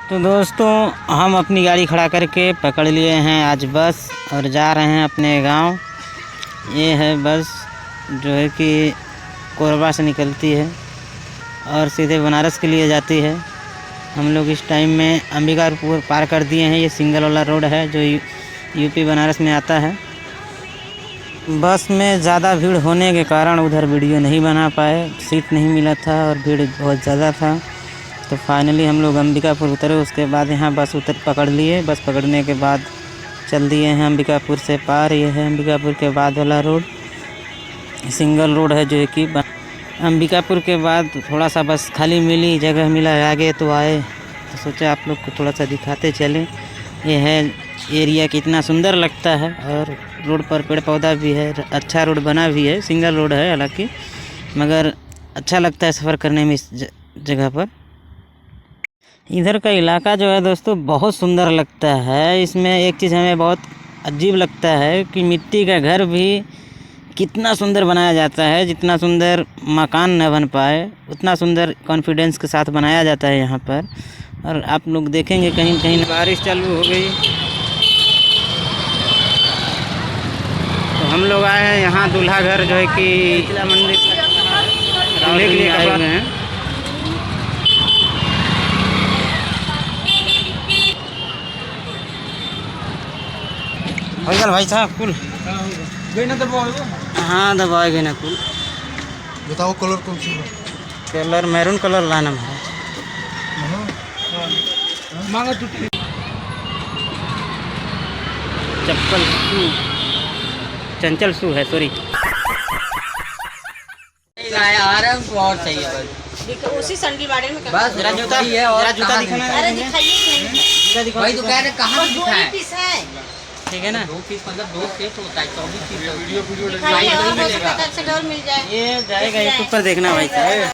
तो दोस्तों हम अपनी गाड़ी खड़ा करके पकड़ लिए हैं आज बस और जा रहे हैं अपने गांव। ये है बस जो है कि कोरबा से निकलती है और सीधे बनारस के लिए जाती है। हम लोग इस टाइम में अंबिकापुर पार कर दिए हैं। ये सिंगल वाला रोड है जो यूपी बनारस में आता है। बस में ज़्यादा भीड़ होने के कारण उधर वीडियो नहीं बना पाए, सीट नहीं मिला था और भीड़ बहुत ज़्यादा था। तो फाइनली हम लोग अंबिकापुर उतरे। उसके बाद यहाँ बस पकड़ लिए। बस पकड़ने के बाद चल दिए हैं अंबिकापुर से पार। ये है अंबिकापुर के बाद वाला रोड, सिंगल रोड है जो कि अंबिकापुर के बाद थोड़ा सा बस खाली मिली जगह मिला आगे तो आए, तो सोचा आप लोग को थोड़ा सा दिखाते चलें। ये है एरिया कितना सुंदर लगता है और रोड पर पेड़ पौधा भी है। अच्छा रोड बना भी है, सिंगल रोड है हालांकि, मगर अच्छा लगता है सफ़र करने में इस जगह पर। इधर का इलाका जो है दोस्तों बहुत सुंदर लगता है। इसमें एक चीज़ हमें बहुत अजीब लगता है कि मिट्टी का घर भी कितना सुंदर बनाया जाता है। जितना सुंदर मकान न बन पाए उतना सुंदर कॉन्फिडेंस के साथ बनाया जाता है यहाँ पर। और आप लोग देखेंगे कहीं कहीं बारिश चालू हो गई तो हम लोग आए हैं यहाँ दूल्हा घर जो है कि किला मंदिर दूल्हे के लिए आए हुए हैं। भाई साहब कुल हाँ दबाएगा ना कुल। बताओ कलर कौन सी है? कलर मैरून कलर लाना है। चप्पल शू, चंचल शू है सॉरी। और चाहिए बस उसी संडल बाड़े में बस जरा जूता है और जरा जूता दिखाना अरे दिखाइए नहीं जूता दिखाओ। भाई तो कह रहे कहाँ दो दिखाएं? पीस है। ठीक है ना। 2 पीस मतलब 2 सेट होता है, 24 पीस दिखाइए और हो सकता है और मिल जाए। ये जाएगा यूट्यूब पर देखना भाई साहब।